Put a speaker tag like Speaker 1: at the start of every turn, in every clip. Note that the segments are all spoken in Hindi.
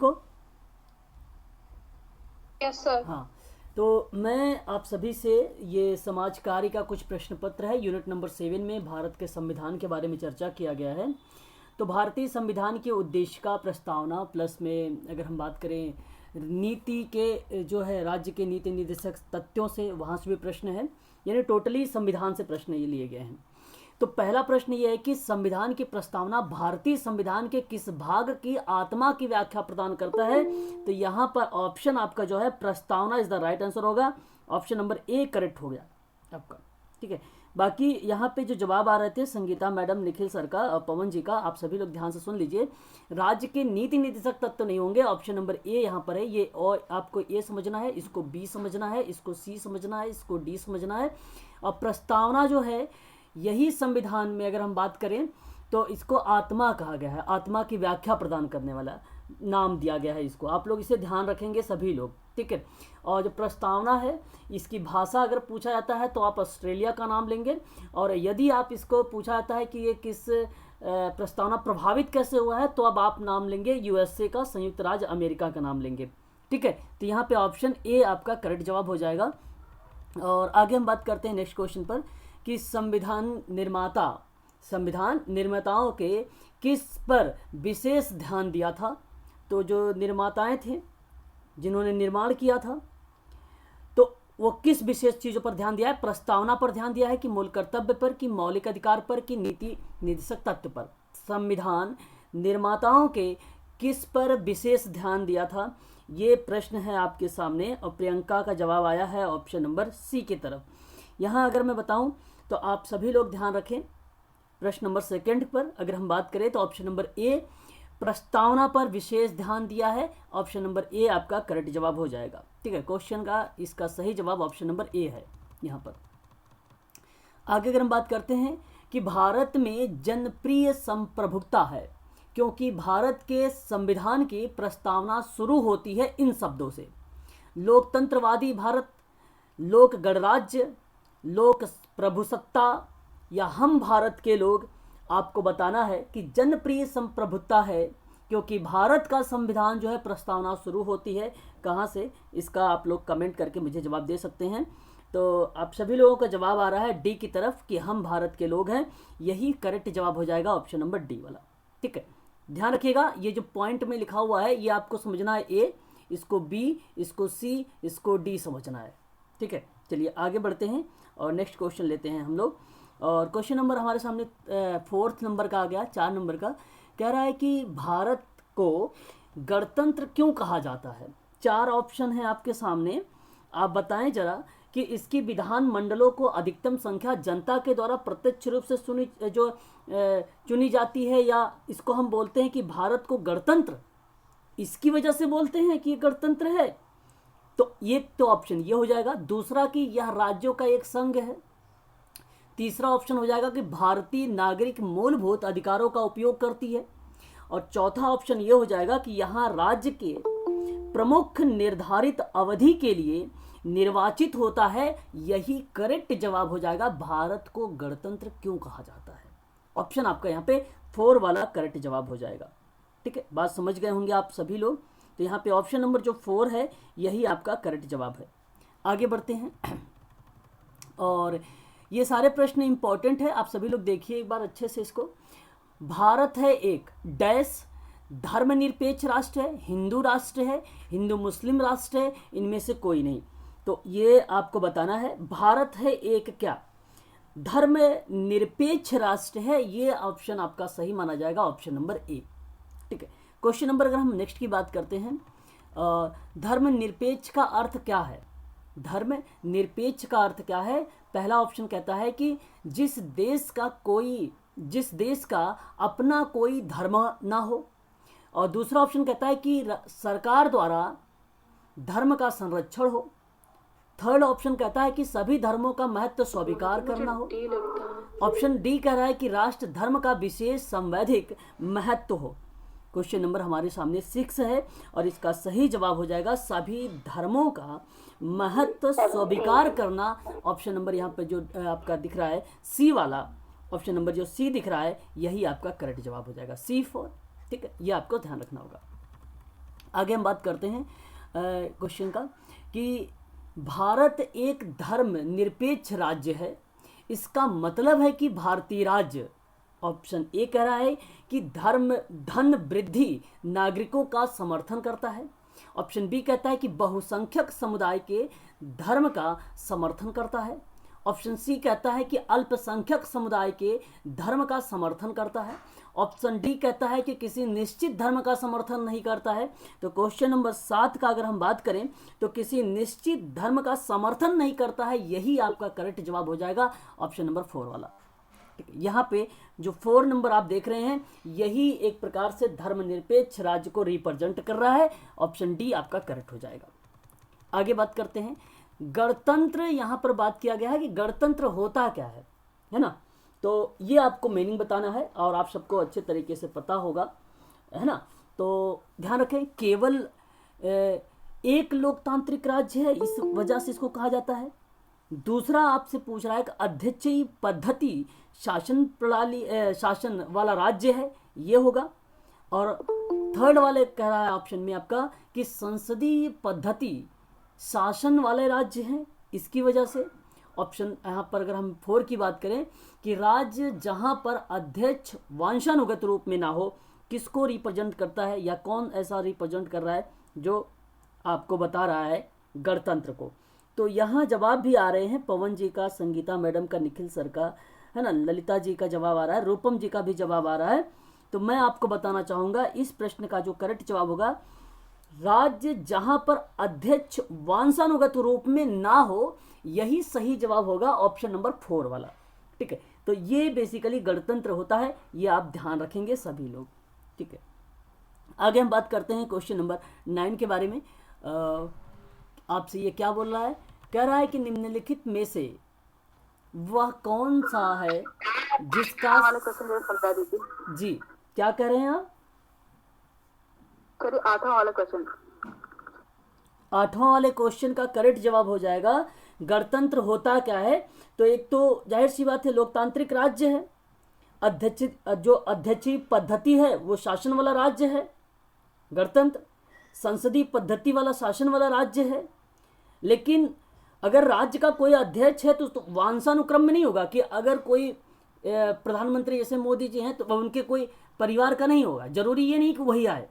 Speaker 1: ठीक हो?
Speaker 2: Yes sir.
Speaker 1: हाँ, तो मैं आप सभी से ये समाज कार्य का कुछ प्रश्न पत्र है, यूनिट नंबर 7 में भारत के संविधान के बारे में चर्चा किया गया है। तो भारतीय संविधान के उद्देश्य का प्रस्तावना प्लस में अगर हम बात करें नीति के जो है राज्य के नीति निर्देशक तथ्यों से, वहाँ से भी प्रश्न है, यानी टोटली संविधान से प्रश्न ये लिए गए हैं। तो पहला प्रश्न ये है कि संविधान की प्रस्तावना भारतीय संविधान के किस भाग की आत्मा की व्याख्या प्रदान करता है? तो यहाँ पर ऑप्शन आपका जो है प्रस्तावना इज द राइट आंसर होगा। ऑप्शन नंबर ए करेक्ट हो गया आपका, ठीक है। बाकी यहाँ पे जो जवाब आ रहे थे संगीता मैडम, निखिल सर का और पवन जी का, आप सभी लोग ध्यान से सुन लीजिए। राज्य के नीति निर्देशक तत्व नहीं होंगे, ऑप्शन नंबर ए यहाँ पर है। ये और आपको ए समझना है, इसको बी समझना है, इसको सी समझना है, इसको डी समझना है। और प्रस्तावना जो है यही संविधान में अगर हम बात करें तो इसको आत्मा कहा गया है, आत्मा की व्याख्या प्रदान करने वाला नाम दिया गया है इसको। आप लोग इसे ध्यान रखेंगे सभी लोग, ठीक है। और जो प्रस्तावना है इसकी भाषा अगर पूछा जाता है तो आप ऑस्ट्रेलिया का नाम लेंगे, और यदि आप इसको पूछा जाता है कि ये किस प्रस्तावना प्रभावित कैसे हुआ है तो अब आप नाम लेंगे यूएसए का, संयुक्त राज्य अमेरिका का नाम लेंगे, ठीक है। तो यहाँ पे ऑप्शन ए आपका करेक्ट जवाब हो जाएगा। और आगे हम बात करते हैं नेक्स्ट क्वेश्चन पर कि संविधान निर्माताओं के किस पर विशेष ध्यान दिया था? तो जो निर्माताएं थे जिन्होंने निर्माण किया था तो वो किस विशेष चीज़ों पर ध्यान दिया है? प्रस्तावना पर ध्यान दिया है कि मूल कर्तव्य पर, कि मौलिक अधिकार पर, कि नीति निर्देशक तत्व पर? संविधान निर्माताओं के किस पर विशेष ध्यान दिया था, ये प्रश्न है आपके सामने, और प्रियंका का जवाब आया है ऑप्शन नंबर सी की तरफ। यहाँ अगर मैं बताऊं तो आप सभी लोग ध्यान रखें, प्रश्न नंबर 2 पर अगर हम बात करें तो ऑप्शन नंबर ए प्रस्तावना पर विशेष ध्यान दिया है, ऑप्शन नंबर ए आपका करेक्ट जवाब हो जाएगा, ठीक है। क्वेश्चन का इसका सही जवाब ऑप्शन नंबर ए है यहाँ पर। आगे अगर हम बात करते हैं कि भारत में जनप्रिय संप्रभुता है, क्योंकि भारत के संविधान की प्रस्तावना शुरू होती है इन शब्दों से: लोकतंत्रवादी भारत, लोक गणराज्य, लोक प्रभुसत्ता, या हम भारत के लोग। आपको बताना है कि जनप्रिय संप्रभुता है क्योंकि भारत का संविधान जो है प्रस्तावना शुरू होती है कहाँ से, इसका आप लोग कमेंट करके मुझे जवाब दे सकते हैं। तो आप सभी लोगों का जवाब आ रहा है डी की तरफ कि हम भारत के लोग हैं, यही करेक्ट जवाब हो जाएगा ऑप्शन नंबर डी वाला, ठीक है। ध्यान रखिएगा ये जो पॉइंट में लिखा हुआ है ये आपको समझना है ए, इसको बी, इसको सी, इसको डी समझना है, ठीक है। चलिए आगे बढ़ते हैं और नेक्स्ट क्वेश्चन लेते हैं हम लोग। और क्वेश्चन नंबर हमारे सामने 4th नंबर का आ गया, 4 नंबर का। कह रहा है कि भारत को गणतंत्र क्यों कहा जाता है? 4 ऑप्शन है आपके सामने, आप बताएं जरा कि इसकी विधान मंडलों को अधिकतम संख्या जनता के द्वारा प्रत्यक्ष रूप से चुनी जाती है, या इसको हम बोलते हैं कि भारत को गणतंत्र इसकी वजह से बोलते हैं कि ये गणतंत्र है। तो ये तो ऑप्शन ये हो जाएगा। दूसरा कि यह राज्यों का एक संघ है। तीसरा ऑप्शन हो जाएगा कि भारतीय नागरिक मूलभूत अधिकारों का उपयोग करती है। और चौथा ऑप्शन ये हो जाएगा कि यहाँ राज्य के प्रमुख निर्धारित अवधि के लिए निर्वाचित होता है। यही करेक्ट जवाब हो जाएगा, भारत को गणतंत्र क्यों कहा जाता है। ऑप्शन आपका यहाँ पे 4 वाला करेक्ट जवाब हो जाएगा, ठीक है। बात समझ गए होंगे आप सभी लोग। तो यहाँ पे ऑप्शन नंबर जो 4 है यही आपका करेक्ट जवाब है। आगे बढ़ते हैं और ये सारे प्रश्न इंपॉर्टेंट है, आप सभी लोग देखिए एक बार अच्छे से इसको। भारत है एक डैश धर्मनिरपेक्ष राष्ट्र है, हिंदू राष्ट्र है, हिंदू मुस्लिम राष्ट्र है, इनमें से कोई नहीं। तो ये आपको बताना है। भारत है एक क्या धर्मनिरपेक्ष राष्ट्र है, ये ऑप्शन आपका सही माना जाएगा, ऑप्शन नंबर ए, ठीक है। क्वेश्चन नंबर अगर हम नेक्स्ट की बात करते हैं, धर्मनिरपेक्ष का अर्थ क्या है? धर्मनिरपेक्ष का अर्थ क्या है? पहला ऑप्शन कहता है कि जिस देश का अपना कोई धर्म ना हो, और दूसरा ऑप्शन कहता है कि सरकार द्वारा धर्म का संरक्षण हो। थर्ड ऑप्शन कहता है कि सभी धर्मों का महत्व स्वीकार करना हो। ऑप्शन डी कह रहा है कि राष्ट्र धर्म का विशेष संवैधानिक महत्व हो। क्वेश्चन नंबर हमारे सामने 6 है और इसका सही जवाब हो जाएगा सभी धर्मों का महत्व स्वीकार करना। ऑप्शन नंबर यहाँ पे जो आपका दिख रहा है सी वाला, ऑप्शन नंबर जो सी दिख रहा है यही आपका करेक्ट जवाब हो जाएगा, C4, ठीक है। ये आपको ध्यान रखना होगा। आगे हम बात करते हैं क्वेश्चन का कि भारत एक धर्म निरपेक्ष राज्य है, इसका मतलब है कि भारतीय राज्य, ऑप्शन ए कह रहा है कि धर्म धन वृद्धि नागरिकों का समर्थन करता है, ऑप्शन बी कहता है कि बहुसंख्यक समुदाय के धर्म का समर्थन करता है, ऑप्शन सी कहता है कि अल्पसंख्यक समुदाय के धर्म का समर्थन करता है, ऑप्शन डी कहता है कि किसी निश्चित धर्म का समर्थन नहीं करता है। तो क्वेश्चन नंबर 7 का अगर हम बात करें तो किसी निश्चित धर्म का समर्थन नहीं करता है, यही आपका करेक्ट जवाब हो जाएगा, ऑप्शन नंबर 4 वाला। यहाँ पे जो 4 नंबर आप देख रहे हैं यही एक प्रकार से धर्मनिरपेक्ष राज्य को रिप्रेजेंट कर रहा है, ऑप्शन डी आपका करेक्ट हो जाएगा। आगे बात करते हैं गणतंत्र। यहाँ पर बात किया गया है कि गणतंत्र होता क्या है ना, तो ये आपको मीनिंग बताना है और आप सबको अच्छे तरीके से पता होगा, है ना। तो ध्यान रखें, केवल एक लोकतांत्रिक राज्य है, इस वजह से इसको कहा जाता है। दूसरा आपसे पूछ रहा है कि अध्यक्षीय पद्धति शासन प्रणाली शासन वाला राज्य है, ये होगा। और थर्ड वाले कह रहा है ऑप्शन में आपका कि संसदीय पद्धति शासन वाले राज्य हैं, इसकी वजह से। ऑप्शन यहाँ पर अगर हम 4 की बात करें कि राज्य जहाँ पर अध्यक्ष वंशानुगत रूप में ना हो, किसको रिप्रेजेंट करता है या कौन ऐसा रिप्रेजेंट कर रहा है जो आपको बता रहा है गणतंत्र को। तो यहाँ जवाब भी आ रहे हैं, पवन जी का, संगीता मैडम का, निखिल सर का, है ना, ललिता जी का जवाब आ रहा है, रूपम जी का भी जवाब आ रहा है। तो मैं आपको बताना चाहूँगा इस प्रश्न का जो करेक्ट जवाब होगा, राज्य जहाँ पर अध्यक्ष वंशानुगत रूप में ना हो, यही सही जवाब होगा, ऑप्शन नंबर 4 वाला। ठीक है, तो ये बेसिकली गणतंत्र होता है, ये आप ध्यान रखेंगे सभी लोग। ठीक है, आगे हम बात करते हैं क्वेश्चन नंबर 9 के बारे में। आपसे ये क्या बोल रहा है, कह रहा है कि निम्नलिखित में से वह कौन सा है जिसका जी क्या कह रहे हैं आप?
Speaker 2: 8वां वाला क्वेश्चन।
Speaker 1: 8वां वाले क्वेश्चन का करेक्ट जवाब हो जाएगा गणतंत्र होता क्या है। तो एक तो जाहिर सी बात है लोकतांत्रिक राज्य है, जो अध्यक्षीय पद्धति है वो शासन वाला राज्य है गणतंत्र, संसदीय पद्धति वाला शासन वाला राज्य है। लेकिन अगर राज्य का कोई अध्यक्ष है तो वंशानुक्रम में नहीं होगा कि अगर कोई प्रधानमंत्री जैसे मोदी जी हैं तो उनके कोई परिवार का नहीं होगा, जरूरी ये नहीं कि वही आए,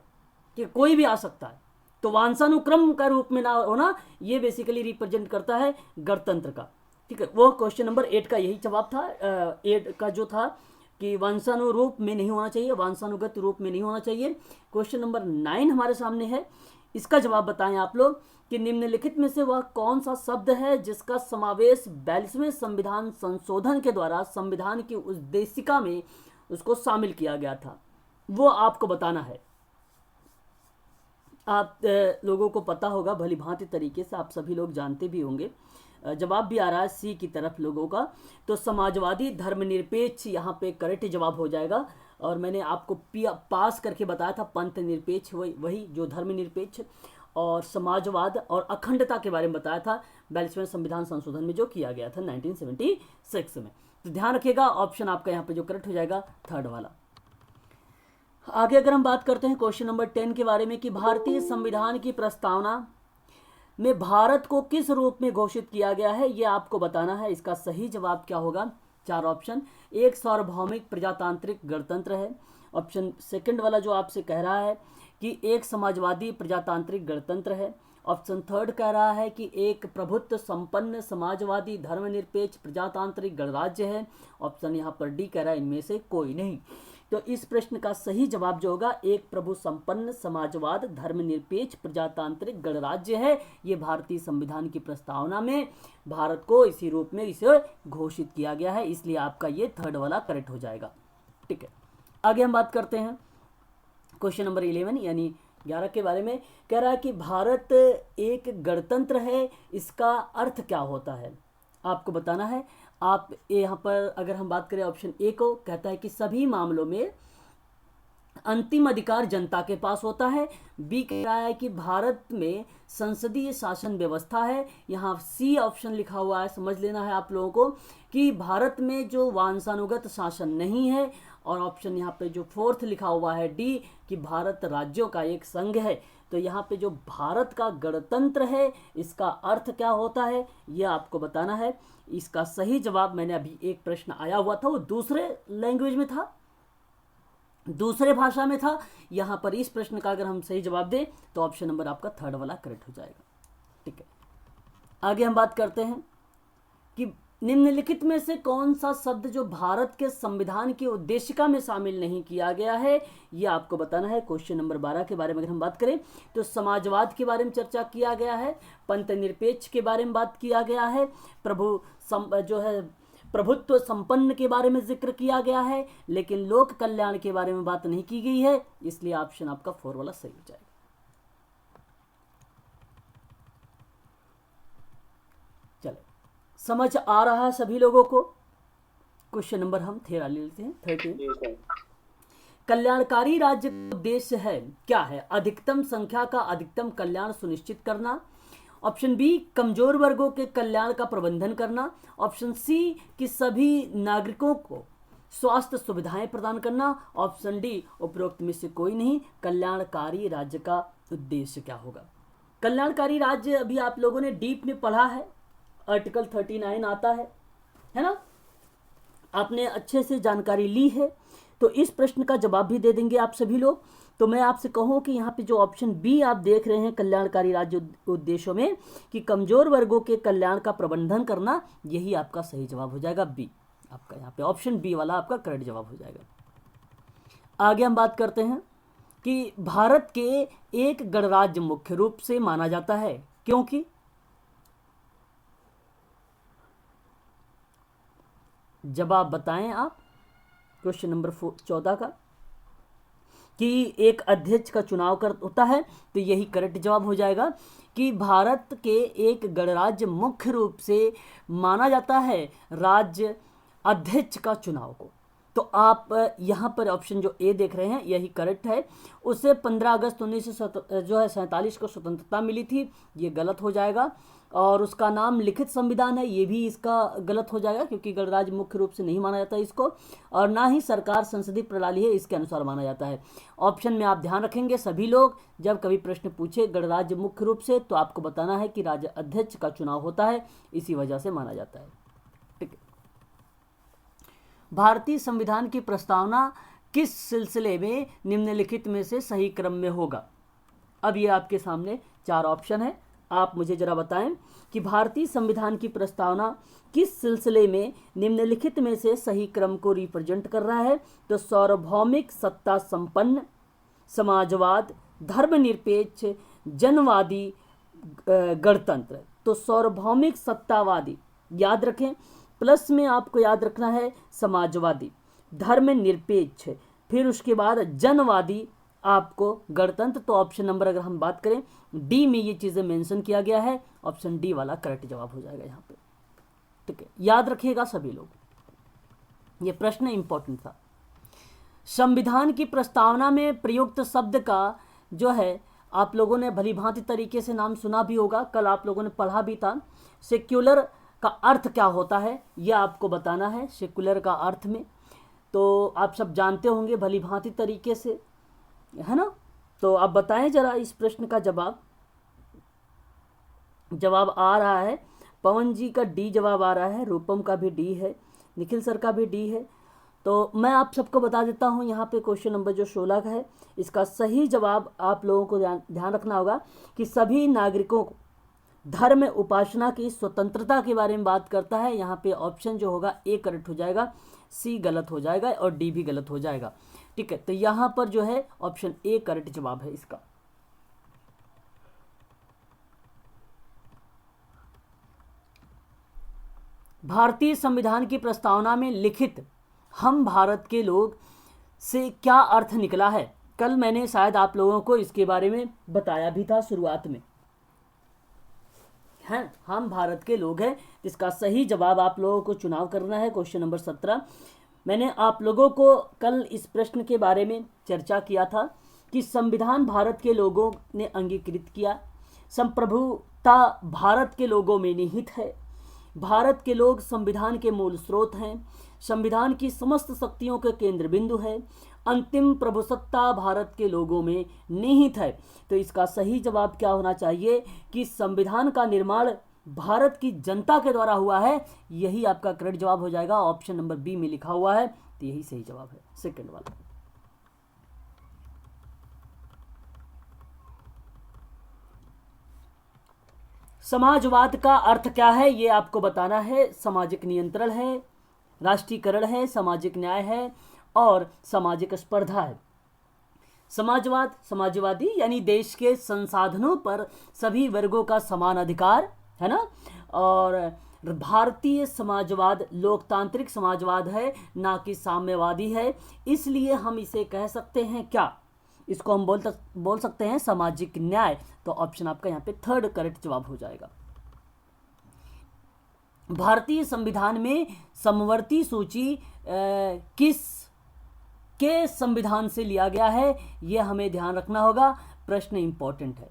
Speaker 1: कि कोई भी आ सकता है। तो वंशानुक्रम का रूप में ना होना, ये बेसिकली रिप्रेजेंट करता है गणतंत्र का। ठीक है, वो क्वेश्चन नंबर 8 का यही जवाब था। 8 का जो था कि वंशानुरूप में नहीं होना चाहिए, वंशानुगत रूप में नहीं होना चाहिए। क्वेश्चन नंबर 9 हमारे सामने है, इसका जवाब बताएं आप लोग कि निम्नलिखित में से वह कौन सा शब्द है जिसका समावेश 42वें संविधान संशोधन के द्वारा संविधान की उद्देशिका में उसको शामिल किया गया था, वो आपको बताना है। आप लोगों को पता होगा भली भांति तरीके से, आप सभी लोग जानते भी होंगे। जवाब भी आ रहा है सी की तरफ लोगों का, तो समाजवादी धर्मनिरपेक्ष यहाँ पे करेक्ट जवाब हो जाएगा। और मैंने आपको पास करके बताया था पंथ निरपेक्ष, वही जो धर्मनिरपेक्ष, और समाजवाद और अखंडता के बारे में बताया था 42वें संविधान संशोधन में जो किया गया था 1976 में। तो ध्यान रखिएगा, ऑप्शन आपका यहाँ पे जो करेक्ट हो जाएगा 3rd वाला। आगे अगर हम बात करते हैं क्वेश्चन नंबर 10 के बारे में कि भारतीय संविधान की प्रस्तावना में भारत को किस रूप में घोषित किया गया है, ये आपको बताना है। इसका सही जवाब क्या होगा, 4 ऑप्शन। एक सार्वभौमिक प्रजातांत्रिक गणतंत्र है, ऑप्शन सेकंड वाला जो आपसे कह रहा है कि एक समाजवादी प्रजातांत्रिक गणतंत्र है, ऑप्शन 3rd कह रहा है कि एक प्रभुत्व संपन्न समाजवादी धर्मनिरपेक्ष प्रजातांत्रिक गणराज्य है, ऑप्शन यहाँ पर डी कह रहा है इनमें से कोई नहीं। तो इस प्रश्न का सही जवाब जो होगा एक प्रभु संपन्न समाजवाद धर्मनिरपेक्ष प्रजातांत्रिक गणराज्य है। ये भारतीय संविधान की प्रस्तावना में भारत को इसी रूप में इसे घोषित किया गया है, इसलिए आपका ये 3rd वाला करेक्ट हो जाएगा। ठीक है, आगे हम बात करते हैं क्वेश्चन नंबर 11 यानी 11 के बारे में। कह रहा है कि भारत एक गणतंत्र है, इसका अर्थ क्या होता है आपको बताना है। आप यहाँ पर अगर हम बात करें ऑप्शन ए को, कहता है कि सभी मामलों में अंतिम अधिकार जनता के पास होता है। बी कह रहा है कि भारत में संसदीय शासन व्यवस्था है। यहाँ सी ऑप्शन लिखा हुआ है, समझ लेना है आप लोगों को कि भारत में जो वंशानुगत शासन नहीं है। और ऑप्शन यहाँ पे जो 4th लिखा हुआ है डी कि भारत राज्यों का एक संघ है। तो यहाँ पे जो भारत का गणतंत्र है इसका अर्थ क्या होता है यह आपको बताना है। इसका सही जवाब, मैंने अभी एक प्रश्न आया हुआ था वो दूसरे लैंग्वेज में था, दूसरे भाषा में था। यहाँ पर इस प्रश्न का अगर हम सही जवाब दें तो ऑप्शन नंबर आपका थर्ड वाला करेक्ट हो जाएगा। ठीक है, आगे हम बात करते हैं कि निम्नलिखित में से कौन सा शब्द जो भारत के संविधान की उद्देशिका में शामिल नहीं किया गया है, यह आपको बताना है। क्वेश्चन नंबर 12 के बारे में अगर हम बात करें तो समाजवाद के बारे में चर्चा किया गया है, पंथ निरपेक्ष के बारे में बात किया गया है, प्रभुत्व संपन्न के बारे में जिक्र किया गया है, लेकिन लोक कल्याण के बारे में बात नहीं की गई है, इसलिए ऑप्शन आपका 4 वाला सही हो जाएगा। चलो, समझ आ रहा है सभी लोगों को। क्वेश्चन नंबर हम ले लेते हैं 13। कल्याणकारी राज्य का उद्देश्य है क्या है? अधिकतम संख्या का अधिकतम कल्याण सुनिश्चित करना। ऑप्शन बी, कमजोर वर्गों के कल्याण का प्रबंधन करना। ऑप्शन सी, कि सभी नागरिकों को स्वास्थ्य सुविधाएं प्रदान करना। ऑप्शन डी, उपरोक्त में से कोई नहीं। कल्याणकारी राज्य का उद्देश्य क्या होगा? कल्याणकारी राज्य अभी आप लोगों ने डीप में पढ़ा है, आर्टिकल 39 आता है ना, आपने अच्छे से जानकारी ली है, तो इस प्रश्न का जवाब भी दे देंगे आप सभी लोग। तो मैं आपसे कहूं कि यहाँ पे जो ऑप्शन बी आप देख रहे हैं कल्याणकारी राज्य उद्देश्यों में, कि कमजोर वर्गों के कल्याण का प्रबंधन करना, यही आपका सही जवाब हो जाएगा। बी आपका यहाँ पे ऑप्शन बी वाला आपका करेक्ट जवाब हो जाएगा। आगे हम बात करते हैं कि भारत के एक गणराज्य मुख्य रूप से माना जाता है क्योंकि, जवाब बताएं आप क्वेश्चन नंबर 14 का, कि एक अध्यक्ष का चुनाव होता है, तो यही करेक्ट जवाब हो जाएगा कि भारत के एक गणराज्य मुख्य रूप से माना जाता है राज्य अध्यक्ष का चुनाव को। तो आप यहाँ पर ऑप्शन जो ए देख रहे हैं यही करेक्ट है। उसे 15 अगस्त 1947 को स्वतंत्रता मिली थी, ये गलत हो जाएगा। और उसका नाम लिखित संविधान है, ये भी इसका गलत हो जाएगा क्योंकि गणराज्य मुख्य रूप से नहीं माना जाता इसको, और ना ही सरकार संसदीय प्रणाली है इसके अनुसार माना जाता है। ऑप्शन में आप ध्यान रखेंगे सभी लोग, जब कभी प्रश्न पूछे गणराज्य मुख्य रूप से तो आपको बताना है कि राज्य अध्यक्ष का चुनाव होता है, इसी वजह से माना जाता है। ठीक है, भारतीय संविधान की प्रस्तावना किस सिलसिले में निम्नलिखित में से सही क्रम में होगा? अब ये आपके सामने 4 ऑप्शन है, आप मुझे जरा बताएं कि भारतीय संविधान की प्रस्तावना किस सिलसिले में निम्नलिखित में से सही क्रम को रिप्रेजेंट कर रहा है? तो सार्वभौमिक, सत्ता संपन्न, समाजवाद, धर्मनिरपेक्ष, जनवादी, गणतंत्र। तो सार्वभौमिक, सत्तावादी याद रखें, प्लस में आपको याद रखना है समाजवादी, धर्मनिरपेक्ष, फिर उसके बाद जनवादी, आपको गणतंत्र। तो ऑप्शन नंबर अगर हम बात करें डी में ये चीज़ें मेंशन किया गया है, ऑप्शन डी वाला करेक्ट जवाब हो जाएगा यहाँ पे। ठीक है, याद रखिएगा सभी लोग, ये प्रश्न इंपॉर्टेंट था। संविधान की प्रस्तावना में प्रयुक्त शब्द का जो है आप लोगों ने भलीभांति तरीके से नाम सुना भी होगा, कल आप लोगों ने पढ़ा भी था। सेक्युलर का अर्थ क्या होता है यह आपको बताना है। सेक्युलर का अर्थ में तो आप सब जानते होंगे भलीभांति तरीके से, है ना। तो आप बताएं जरा इस प्रश्न का जवाब। जवाब आ रहा है, पवन जी का डी जवाब आ रहा है, रूपम का भी डी है, निखिल सर का भी डी है। तो मैं आप सबको बता देता हूं, यहाँ पे क्वेश्चन नंबर जो 16 का है इसका सही जवाब आप लोगों को ध्यान रखना होगा कि सभी नागरिकों को धर्म उपासना की स्वतंत्रता के बारे में बात करता है। यहाँ पे ऑप्शन जो होगा ए करेक्ट हो जाएगा, सी गलत हो जाएगा और डी भी गलत हो जाएगा। ठीक है, तो यहाँ पर जो है ऑप्शन ए करेक्ट जवाब है इसका। भारतीय संविधान की प्रस्तावना में लिखित हम भारत के लोग से क्या अर्थ निकला है? कल मैंने शायद आप लोगों को इसके बारे में बताया भी था शुरुआत में, है हम भारत के लोग हैं। इसका सही जवाब आप लोगों को चुनाव करना है। क्वेश्चन नंबर 17 मैंने आप लोगों को कल इस प्रश्न के बारे में चर्चा किया था कि संविधान भारत के लोगों ने अंगीकृत किया, संप्रभुता भारत के लोगों में निहित है, भारत के लोग संविधान के मूल स्रोत हैं, संविधान की समस्त शक्तियों के केंद्र बिंदु है अंतिम प्रभुसत्ता भारत के लोगों में निहित है। तो इसका सही जवाब क्या होना चाहिए कि संविधान का निर्माण भारत की जनता के द्वारा हुआ है। यही आपका करेक्ट जवाब हो जाएगा। ऑप्शन नंबर बी में लिखा हुआ है, तो यही सही जवाब है, सेकंड वाला। समाजवाद का अर्थ क्या है ये आपको बताना है। सामाजिक नियंत्रण है, राष्ट्रीयकरण है, सामाजिक न्याय है और सामाजिक स्पर्धा है। समाजवाद, समाजवादी यानी देश के संसाधनों पर सभी वर्गों का समान अधिकार है ना। और भारतीय समाजवाद लोकतांत्रिक समाजवाद है, ना कि साम्यवादी है। इसलिए हम इसे कह सकते हैं क्या, इसको हम बोल सकते हैं सामाजिक न्याय। तो ऑप्शन आपका यहाँ पे थर्ड करेक्ट जवाब हो जाएगा। भारतीय संविधान में समवर्ती सूची किस के संविधान से लिया गया है, यह हमें ध्यान रखना होगा। प्रश्न इंपॉर्टेंट है,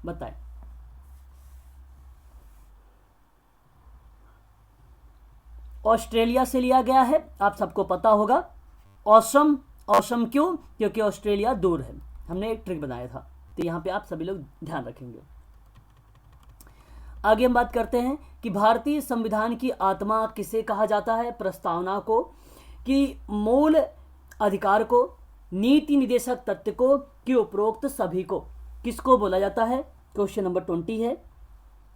Speaker 1: बताएं। ऑस्ट्रेलिया से लिया गया है, आप सबको पता होगा। ऑसम, ऑसम क्यों? क्योंकि ऑस्ट्रेलिया दूर है। हमने एक ट्रिक बनाया था, तो यहाँ पे आप सभी लोग ध्यान रखेंगे। आगे हम बात करते हैं कि भारतीय संविधान की आत्मा किसे कहा जाता है। प्रस्तावना को, कि मूल अधिकार को, नीति निदेशक तत्व को, कि उपरोक्त सभी को। किसको बोला जाता है? क्वेश्चन नंबर 20 है।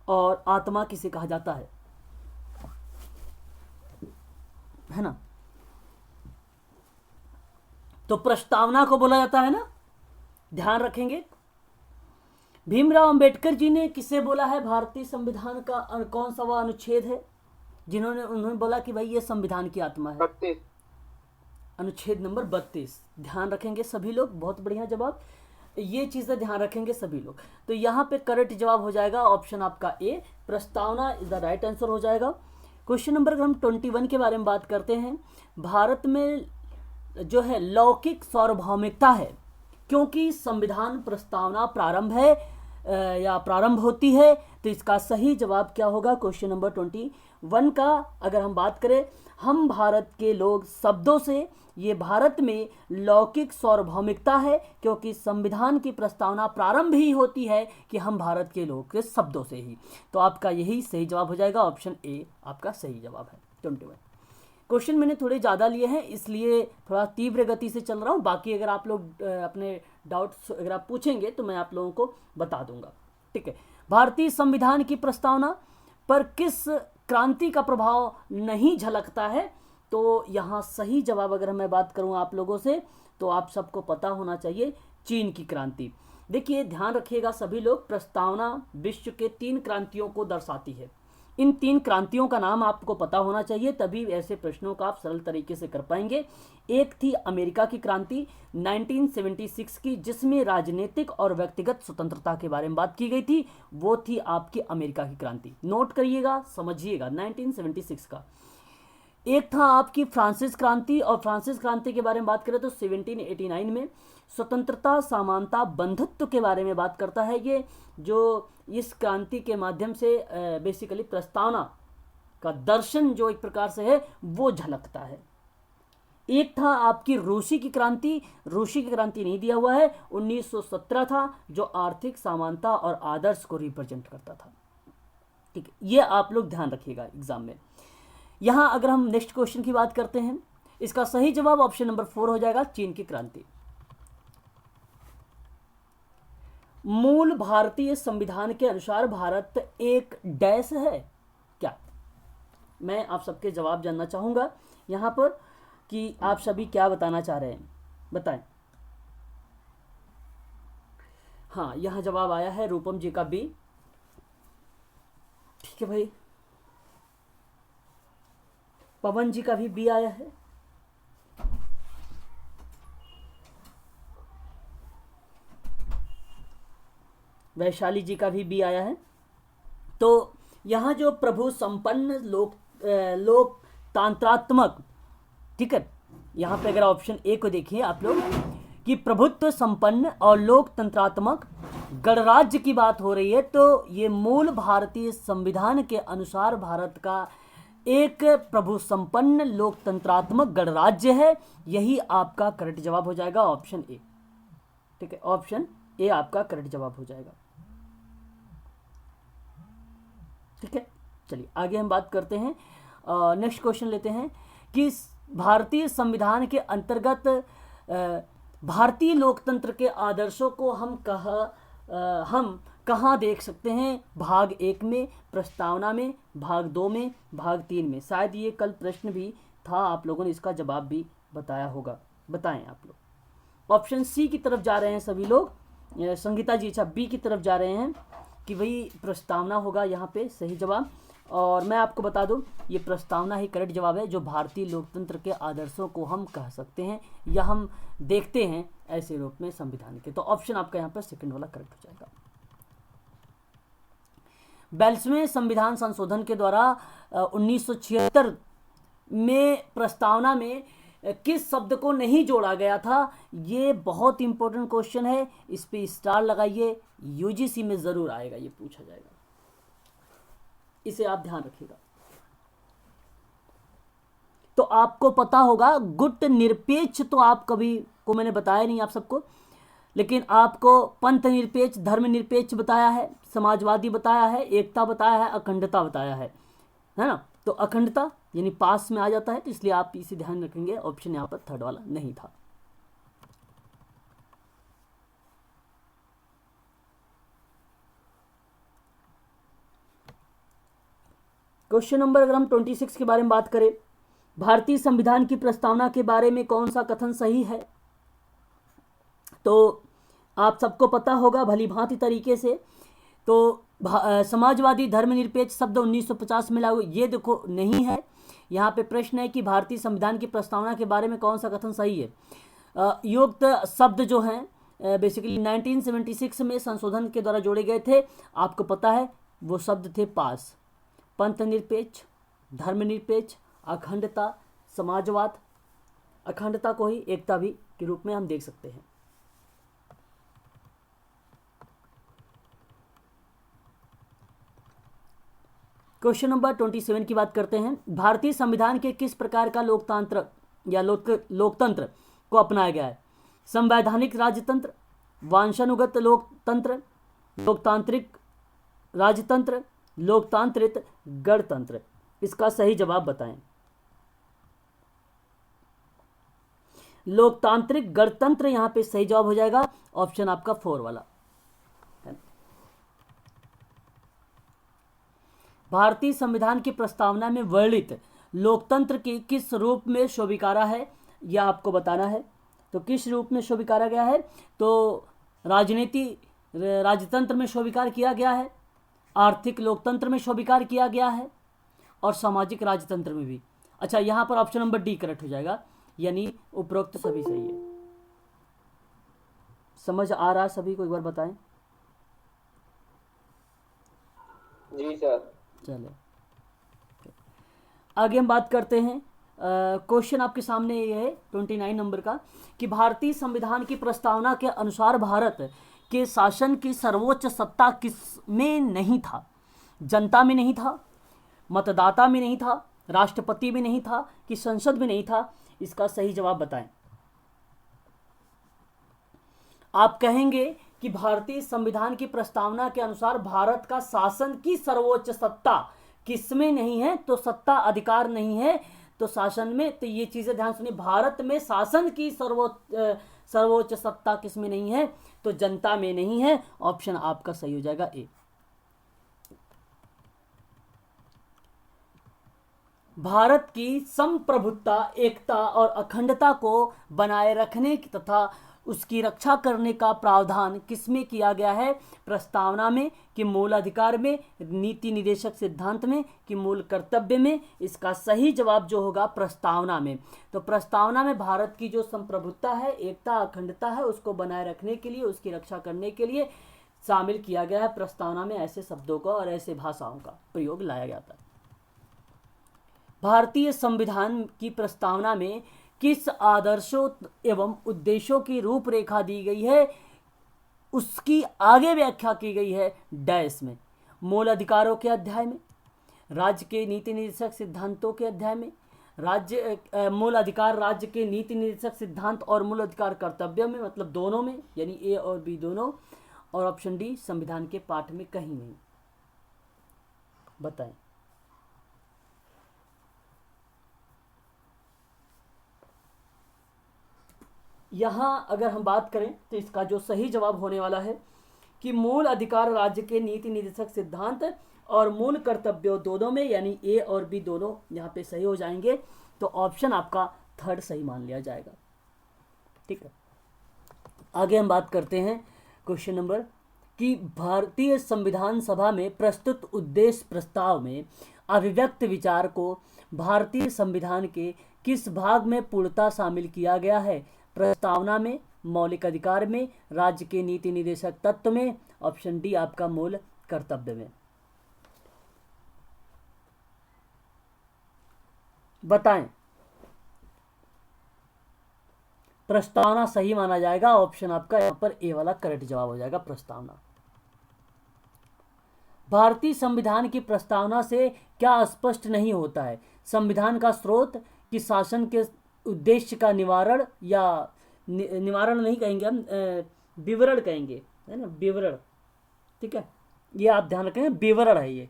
Speaker 1: और आत्मा किसे कहा जाता है ना। तो प्रस्तावना को बोला जाता है ना, ध्यान रखेंगे। भीमराव अंबेडकर जी ने किसे बोला है भारतीय संविधान का कौन सा वह अनुच्छेद है उन्होंने बोला कि भाई ये संविधान की आत्मा है?
Speaker 2: 32।
Speaker 1: अनुच्छेद नंबर 32। ध्यान रखेंगे सभी लोग, बहुत बढ़िया जवाब, ये चीजें ध्यान रखेंगे सभी लोग। तो यहाँ पे करेक्ट जवाब हो जाएगा ऑप्शन आपका ए, प्रस्तावना इज द राइट आंसर हो जाएगा। क्वेश्चन नंबर हम 21 के बारे में बात करते हैं। भारत में जो है लौकिक सार्वभौमिकता है, क्योंकि संविधान प्रस्तावना प्रारंभ है या प्रारंभ होती है। तो इसका सही जवाब क्या होगा? क्वेश्चन नंबर 21 का अगर हम बात करें, हम भारत के लोग शब्दों से, ये भारत में लौकिक सार्वभौमिकता है, क्योंकि संविधान की प्रस्तावना प्रारंभ ही होती है कि हम भारत के लोग के शब्दों से ही। तो आपका यही सही जवाब हो जाएगा, ऑप्शन ए आपका सही जवाब है 21। क्वेश्चन मैंने थोड़े ज़्यादा लिए हैं, इसलिए थोड़ा तीव्र गति से चल रहा हूँ। बाकी अगर आप लोग अपने डाउट्स अगर आप पूछेंगे तो मैं आप लोगों को बता दूंगा, ठीक है। भारतीय संविधान की प्रस्तावना पर किस क्रांति का प्रभाव नहीं झलकता है? तो यहाँ सही जवाब अगर मैं बात करूँ आप लोगों से, तो आप सबको पता होना चाहिए चीन की क्रांति। देखिए ध्यान रखिएगा सभी लोग, प्रस्तावना विश्व के 3 क्रांतियों को दर्शाती है। इन 3 क्रांतियों का नाम आपको पता होना चाहिए, तभी ऐसे प्रश्नों का आप सरल तरीके से कर पाएंगे। एक थी अमेरिका की क्रांति 1976 की, जिसमें राजनीतिक और व्यक्तिगत स्वतंत्रता के बारे में बात की गई थी, वो थी आपकी अमेरिका की क्रांति। नोट करिएगा, समझिएगा 1976 का। एक था आपकी फ्रांसिस क्रांति, और फ्रांसिस क्रांति के बारे में बात करें तो 1789 में स्वतंत्रता, समानता, बंधुत्व के बारे में बात करता है ये, जो इस क्रांति के माध्यम से बेसिकली प्रस्तावना का दर्शन जो एक प्रकार से है वो झलकता है। एक था आपकी रूसी की क्रांति, रूसी की क्रांति नहीं दिया हुआ है, 1917 था, जो आर्थिक समानता और आदर्श को रिप्रेजेंट करता था, ठीक है। ये आप लोग ध्यान रखिएगा एग्जाम में। यहां अगर हम नेक्स्ट क्वेश्चन की बात करते हैं, इसका सही जवाब ऑप्शन नंबर 4 हो जाएगा, चीन की क्रांति। मूल भारतीय संविधान के अनुसार भारत एक डैश है क्या? मैं आप सबके जवाब जानना चाहूंगा यहां पर कि आप सभी क्या बताना चाह रहे हैं, बताएं। हाँ, यहां जवाब आया है रूपम जी का बी, ठीक है भाई। पवन जी का भी बी आया है। वैशाली जी का भी बी आया है। तो यहाँ जो प्रभु संपन्न लोकतांत्रात्मक, ठीक है, यहाँ पे अगर ऑप्शन ए को देखिए आप लोग कि प्रभुत्व संपन्न और लोकतंत्रात्मक गणराज्य की बात हो रही है, तो ये मूल भारतीय संविधान के अनुसार भारत का एक प्रभु संपन्न लोकतंत्रात्मक गणराज्य है। यही आपका करेक्ट जवाब हो जाएगा, ऑप्शन ए। ठीक है, ऑप्शन ए आपका करेक्ट जवाब हो जाएगा। ठीक है, चलिए आगे हम बात करते हैं। नेक्स्ट क्वेश्चन लेते हैं कि भारतीय संविधान के अंतर्गत भारतीय लोकतंत्र के आदर्शों को हम कहाँ देख सकते हैं? भाग 1 में, प्रस्तावना में, भाग 2 में, भाग 3 में। शायद ये कल प्रश्न भी था, आप लोगों ने इसका जवाब भी बताया होगा। बताएं आप लोग। ऑप्शन सी की तरफ जा रहे हैं सभी लोग। संगीता जी अच्छा बी की तरफ जा रहे हैं कि वही प्रस्तावना होगा यहाँ पे सही जवाब। और मैं आपको बता दूं, ये प्रस्तावना ही करेक्ट जवाब है, जो भारतीय लोकतंत्र के आदर्शों को हम कह सकते हैं या हम देखते हैं ऐसे रूप में संविधान के। तो ऑप्शन आपका यहाँ पर सेकंड वाला करेक्ट हो जाएगा। 42वें संविधान संशोधन के द्वारा 1976 में प्रस्तावना में किस शब्द को नहीं जोड़ा गया था? ये बहुत इंपॉर्टेंट क्वेश्चन है, इस पे स्टार लगाइए, यूजीसी में जरूर आएगा, ये पूछा जाएगा, इसे आप ध्यान रखिएगा। तो आपको पता होगा गुट निरपेक्ष, तो आप कभी को मैंने बताया नहीं आप सबको, लेकिन आपको पंथ निरपेक्ष, धर्म निरपेक्ष बताया है, समाजवादी बताया है, एकता बताया है, अखंडता बताया है ना? तो अखंडता यानी पास में आ जाता है, तो इसलिए आप इसे ध्यान रखेंगे। ऑप्शन यहाँ पर थर्ड वाला नहीं था। क्वेश्चन नंबर अगर हम 26 के बारे में बात करें, भारतीय संविधान की प्रस्तावना के बारे में कौन सा कथन सही है? तो आप सबको पता होगा भली भांति तरीके से। तो समाजवादी धर्मनिरपेक्ष शब्द 1950 में लागू, ये देखो नहीं है। यहाँ पे प्रश्न है कि भारतीय संविधान की प्रस्तावना के बारे में कौन सा कथन सही है? युक्त शब्द जो हैं बेसिकली 1976 में संशोधन के द्वारा जोड़े गए थे, आपको पता है वो शब्द थे पास, पंथ निरपेक्ष, धर्मनिरपेक्ष, अखंडता, समाजवाद। अखंडता को ही एकता भी के रूप में हम देख सकते हैं। क्वेश्चन नंबर 27 की बात करते हैं। भारतीय संविधान के किस प्रकार का लोकतंत्र या लोकतंत्र को अपनाया गया है? संवैधानिक राजतंत्र, वंशानुगत लोकतंत्र, लोकतांत्रिक राजतंत्र, लोकतांत्रिक गणतंत्र। इसका सही जवाब बताएं। लोकतांत्रिक गणतंत्र यहां पे सही जवाब हो जाएगा, ऑप्शन आपका 4 वाला। भारतीय संविधान की प्रस्तावना में वर्णित लोकतंत्र की किस रूप में स्वीकारा है, यह आपको बताना है। तो किस रूप में स्वीकारा गया है? तो राजनीति राजतंत्र में स्वीकार किया गया है, आर्थिक लोकतंत्र में स्वीकार किया गया है, और सामाजिक राजतंत्र में भी। अच्छा, यहां पर ऑप्शन नंबर डी करेक्ट हो जाएगा, यानी उपरोक्त सभी सही है। समझ आ रहा है सभी को? एक बार बताएं।
Speaker 2: जी सर।
Speaker 1: चलो आगे हम बात करते हैं। क्वेश्चन आपके सामने ये है 29 नंबर का कि भारतीय संविधान की प्रस्तावना के अनुसार भारत के शासन की सर्वोच्च सत्ता किस में नहीं था? जनता में नहीं था, मतदाता में नहीं था, राष्ट्रपति में नहीं था, कि संसद में नहीं था? इसका सही जवाब बताएं। आप कहेंगे कि भारतीय संविधान की प्रस्तावना के अनुसार भारत का शासन की सर्वोच्च सत्ता किसमें नहीं है? तो सत्ता अधिकार नहीं है तो शासन में। तो ये चीजें ध्यान सुनिए, भारत में शासन की सर्वोच्च सत्ता किसमें नहीं है? तो जनता में नहीं है। ऑप्शन आपका सही हो जाएगा ए। भारत की संप्रभुता, एकता और अखंडता को बनाए रखने तथा उसकी रक्षा करने का प्रावधान किसमें किया गया है? प्रस्तावना में, कि मूल अधिकार में, नीति निदेशक सिद्धांत में, कि मूल कर्तव्य में? इसका सही जवाब जो होगा प्रस्तावना में। तो प्रस्तावना में भारत की जो संप्रभुता है, एकता, अखंडता है, उसको बनाए रखने के लिए, उसकी रक्षा करने के लिए शामिल किया गया है। प्रस्तावना में ऐसे शब्दों का और ऐसे भाषाओं का प्रयोग लाया जाता है। भारतीय संविधान की प्रस्तावना में किस आदर्शों एवं उद्देश्यों की रूपरेखा दी गई है? उसकी आगे व्याख्या की गई है डैश में। मूल अधिकारों के अध्याय में, राज्य के नीति निर्देशक सिद्धांतों के अध्याय में, मूल अधिकार राज्य के नीति निर्देशक सिद्धांत और मूल अधिकार कर्तव्य में, मतलब दोनों में, यानी ए और बी दोनों, और ऑप्शन डी संविधान के पाठ में कहीं नहीं। बताएं। यहां अगर हम बात करें तो इसका जो सही जवाब होने वाला है कि मूल अधिकार राज्य के नीति निर्देशक सिद्धांत और मूल कर्तव्यों दोनों में, यानी ए और बी दोनों यहाँ पे सही हो जाएंगे। तो ऑप्शन आपका थर्ड सही मान लिया जाएगा। ठीक है, आगे हम बात करते हैं क्वेश्चन नंबर कि भारतीय संविधान सभा में प्रस्तुत उद्देश्य प्रस्ताव में अभिव्यक्त विचार को भारतीय संविधान के किस भाग में पूर्णतः शामिल किया गया है? प्रस्तावना में, मौलिक अधिकार में, राज्य के नीति निर्देशक तत्व में, ऑप्शन डी आपका मूल कर्तव्य में। बताएं। प्रस्तावना सही माना जाएगा, ऑप्शन आपका यहां पर ए वाला करेक्ट जवाब हो जाएगा, प्रस्तावना। भारतीय संविधान की प्रस्तावना से क्या स्पष्ट नहीं होता है? संविधान का स्रोत, कि शासन के उद्देश्य का निवारण, या निवारण नहीं कहेंगे हम, विवरण कहेंगे, है ना, विवरण। ठीक है, ये आप ध्यान रखेंगे, विवरण है ये।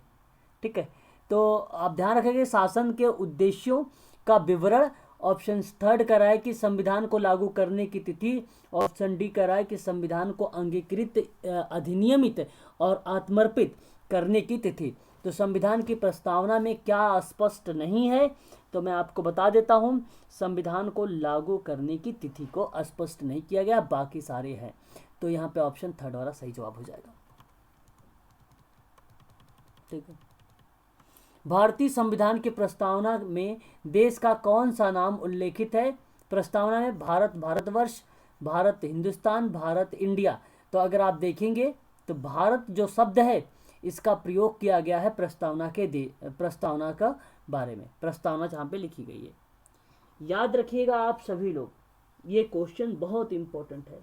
Speaker 1: ठीक है, तो आप ध्यान रखेंगे शासन के उद्देश्यों का विवरण। ऑप्शन थर्ड कह रहा है कि संविधान को लागू करने की तिथि, ऑप्शन डी कह रहा है कि संविधान को अंगीकृत, अधिनियमित और आत्मर्पित करने की तिथि। तो संविधान की प्रस्तावना में क्या स्पष्ट नहीं है? तो मैं आपको बता देता हूं, संविधान को लागू करने की तिथि को स्पष्ट नहीं किया गया, बाकी सारे हैं। तो यहाँ पे ऑप्शन थर्ड वाला सही जवाब हो जाएगा। ठीक है, भारतीय संविधान की प्रस्तावना में देश का कौन सा नाम उल्लेखित है? प्रस्तावना में भारत, भारतवर्ष, भारत हिंदुस्तान, भारत इंडिया। तो अगर आप देखेंगे तो भारत जो शब्द है इसका प्रयोग किया गया है प्रस्तावना का बारे में, प्रस्तावना जहाँ पे लिखी गई है। याद रखिएगा आप सभी लोग, ये क्वेश्चन बहुत इंपॉर्टेंट है।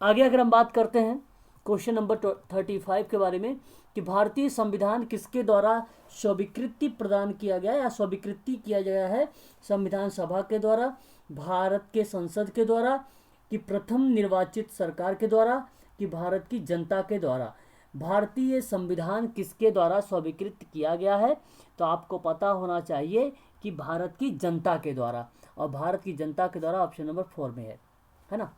Speaker 1: आगे अगर हम बात करते हैं क्वेश्चन नंबर 35 के बारे में कि भारतीय संविधान किसके द्वारा स्वीकृति प्रदान किया गया या स्वीकृति किया गया है? संविधान सभा के द्वारा, भारत के संसद के द्वारा, कि प्रथम निर्वाचित सरकार के द्वारा, कि भारत की जनता के द्वारा? भारतीय संविधान किसके द्वारा स्वीकृत किया गया है? तो आपको पता होना चाहिए कि भारत की जनता के द्वारा, और भारत की जनता के द्वारा ऑप्शन नंबर 4 में है ना।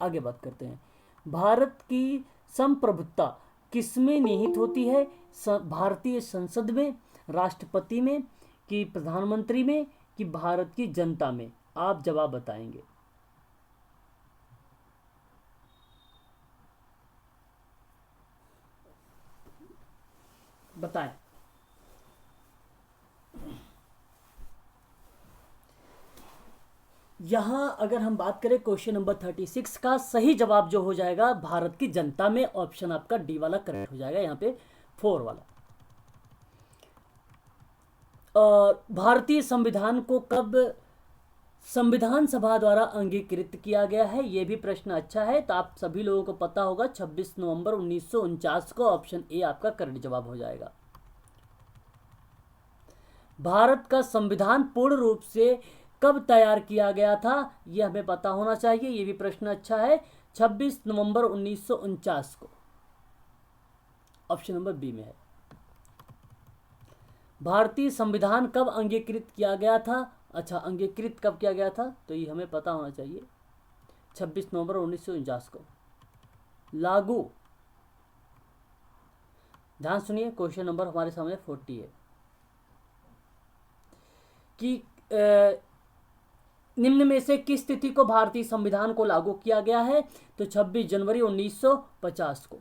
Speaker 1: आगे बात करते हैं, भारत की संप्रभुता किसमें निहित होती है? भारतीय संसद में, राष्ट्रपति में, कि प्रधानमंत्री में, कि भारत की जनता में? आप जवाब बताएंगे। बताएं। यहां अगर हम बात करें क्वेश्चन नंबर 36 का, सही जवाब जो हो जाएगा भारत की जनता में, ऑप्शन आपका डी वाला करेक्ट हो जाएगा, यहाँ पे 4 वाला। और भारतीय संविधान को कब संविधान सभा द्वारा अंगीकृत किया गया है? यह भी प्रश्न अच्छा है, तो आप सभी लोगों को पता होगा 26 नवंबर 1949 को, ऑप्शन ए आपका करेक्ट जवाब हो जाएगा। भारत का संविधान पूर्ण रूप से कब तैयार किया गया था? यह हमें पता होना चाहिए, यह भी प्रश्न अच्छा है, 26 नवंबर 1949 को, ऑप्शन नंबर बी में है। भारतीय संविधान कब अंगीकृत किया गया था? अच्छा, अंगीकृत कब किया गया था? तो ये हमें पता होना चाहिए, 26 नवंबर 1949 को। लागू, ध्यान सुनिए, क्वेश्चन नंबर हमारे सामने 40 है कि निम्न में से किस तिथि को भारतीय संविधान को लागू किया गया है? तो 26 जनवरी 1950 को।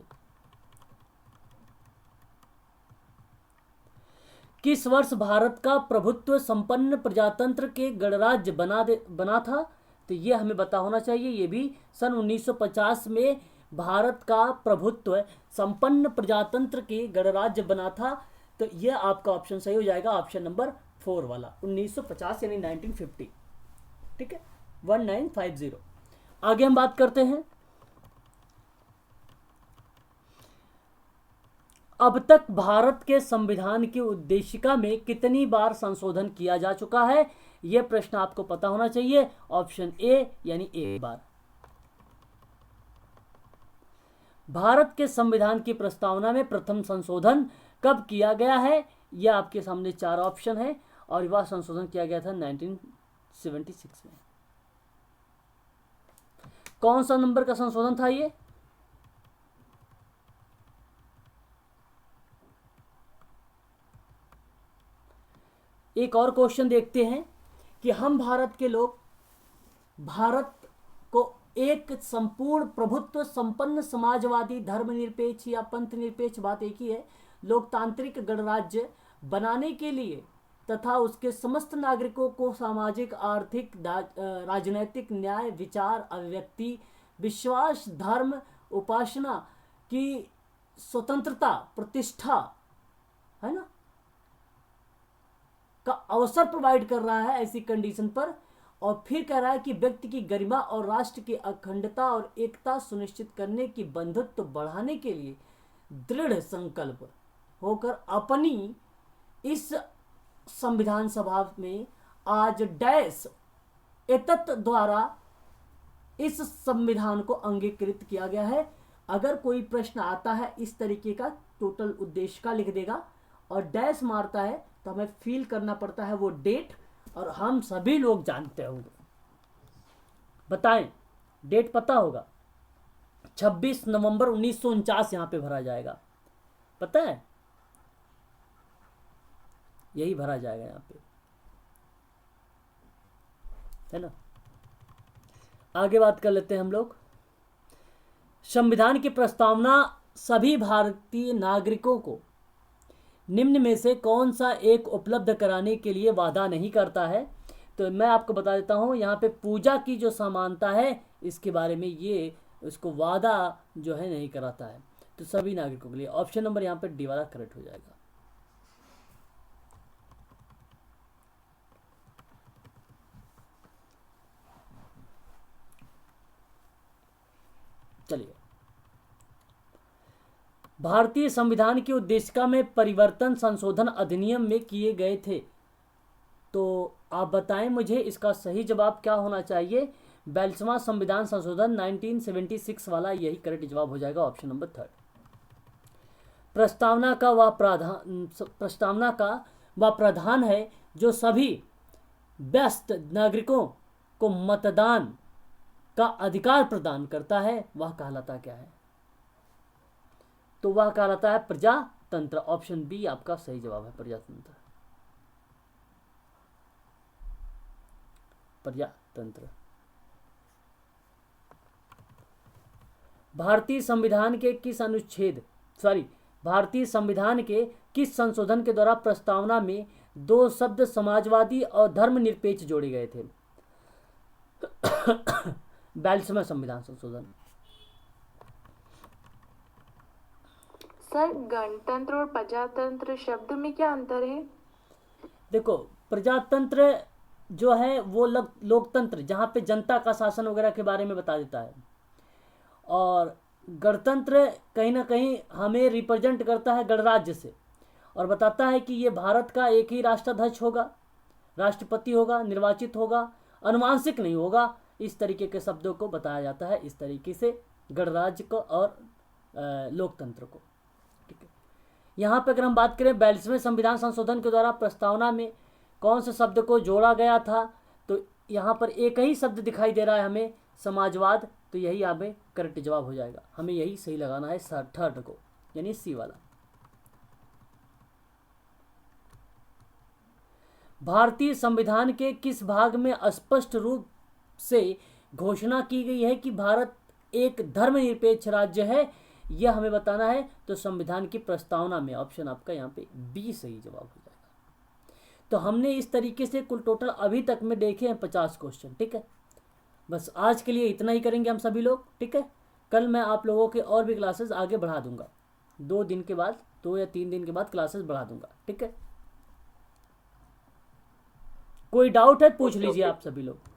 Speaker 1: किस वर्ष भारत का प्रभुत्व संपन्न प्रजातंत्र के गणराज्य बना था? तो ये हमें पता होना चाहिए, ये भी सन 1950 में भारत का प्रभुत्व संपन्न प्रजातंत्र के गणराज्य बना था। तो ये आपका ऑप्शन सही हो जाएगा, ऑप्शन नंबर 4 वाला, 1950 यानी 1950। ठीक है, 1950। आगे हम बात करते हैं, अब तक भारत के संविधान की उद्देशिका में कितनी बार संशोधन किया जा चुका है, यह प्रश्न आपको पता होना चाहिए। ऑप्शन ए यानी एक बार। भारत के संविधान की प्रस्तावना में प्रथम संशोधन कब किया गया है, यह आपके सामने चार ऑप्शन है और वह संशोधन किया गया था 1976 में। कौन सा नंबर का संशोधन था ये? एक और क्वेश्चन देखते हैं कि हम भारत के लोग भारत को एक संपूर्ण प्रभुत्व संपन्न समाजवादी धर्मनिरपेक्ष या पंथ निरपेक्ष, बात एक ही है, लोकतांत्रिक गणराज्य बनाने के लिए तथा उसके समस्त नागरिकों को सामाजिक, आर्थिक, राजनैतिक, न्याय, विचार, अभिव्यक्ति, विश्वास, धर्म, उपासना की स्वतंत्रता, प्रतिष्ठा, है ना, का अवसर प्रोवाइड कर रहा है ऐसी कंडीशन पर। और फिर कह रहा है कि व्यक्ति की गरिमा और राष्ट्र की अखंडता और एकता सुनिश्चित करने की बंधुत्व बढ़ाने के लिए दृढ़ संकल्प होकर अपनी इस संविधान सभा में आज डैश एतत् द्वारा इस संविधान को अंगीकृत किया गया है। अगर कोई प्रश्न आता है इस तरीके का, टोटल उद्देश्य का लिख देगा और डैश मारता है तो हमें फील करना पड़ता है वो डेट, और हम सभी लोग जानते होंगे। बताएं, डेट पता होगा? 26 नवंबर 1949 यहां पे भरा जाएगा, पता है? यही भरा जाएगा यहां पे, है ना। आगे बात कर लेते हैं हम लोग। संविधान की प्रस्तावना सभी भारतीय नागरिकों को निम्न में से कौन सा एक उपलब्ध कराने के लिए वादा नहीं करता है? तो मैं आपको बता देता हूं, यहाँ पे पूजा की जो समानता है इसके बारे में ये उसको वादा जो है नहीं कराता है। तो सभी नागरिकों के लिए ऑप्शन नंबर यहाँ पे डी वाला करेक्ट हो जाएगा। चलिए, भारतीय संविधान की उद्देशिका में परिवर्तन संशोधन अधिनियम में किए गए थे। तो आप बताएं मुझे इसका सही जवाब क्या होना चाहिए। 42वां संविधान संशोधन 1976 वाला यही करेक्ट जवाब हो जाएगा, ऑप्शन नंबर 3। प्रस्तावना का वह प्रावधान है जो सभी व्यस्त नागरिकों को मतदान का अधिकार प्रदान करता है, वह कहलाता क्या है? तो वह कहलाता है प्रजातंत्र। ऑप्शन बी आपका सही जवाब है, प्रजातंत्र। प्रजातंत्र। भारतीय संविधान के किस संशोधन के द्वारा प्रस्तावना में दो शब्द समाजवादी और धर्मनिरपेक्ष जोड़े गए थे? 42वां संविधान संशोधन।
Speaker 3: सर, गणतंत्र और प्रजातंत्र शब्द में क्या अंतर है?
Speaker 1: देखो, प्रजातंत्र जो है वो लोकतंत्र, जहाँ पे जनता का शासन वगैरह के बारे में बता देता है, और गणतंत्र कहीं ना कहीं हमें रिप्रेजेंट करता है गणराज्य से और बताता है कि ये भारत का एक ही राष्ट्राध्यक्ष होगा, राष्ट्रपति होगा, निर्वाचित होगा, अनुवांशिक नहीं होगा। इस तरीके के शब्दों को बताया जाता है इस तरीके से गणराज्य को और लोकतंत्र को। ठीक है, यहाँ पे अगर हम बात करें 42वें संविधान संशोधन के द्वारा प्रस्तावना में कौन से शब्द को जोड़ा गया था, तो यहाँ पर एक ही शब्द दिखाई दे रहा है हमें, समाजवाद। तो यही हमें करेक्ट जवाब हो जाएगा, हमें यही सही लगाना है, थर्ड को, यानी सी वाला। भारतीय संविधान के किस भाग में स्पष्ट रूप से घोषणा की गई है कि भारत एक धर्मनिरपेक्ष राज्य है, यह हमें बताना है। तो संविधान की प्रस्तावना में, ऑप्शन आपका यहाँ पे बी सही जवाब हो जाएगा। तो हमने इस तरीके से कुल टोटल अभी तक में देखे हैं 50 क्वेश्चन। ठीक है, बस आज के लिए इतना ही करेंगे हम सभी लोग। ठीक है, कल मैं आप लोगों के और भी क्लासेस आगे बढ़ा दूंगा, 2 दिन के बाद, 2 या 3 दिन के बाद क्लासेस बढ़ा दूंगा। ठीक है, कोई डाउट है पूछ लीजिए आप सभी लोग।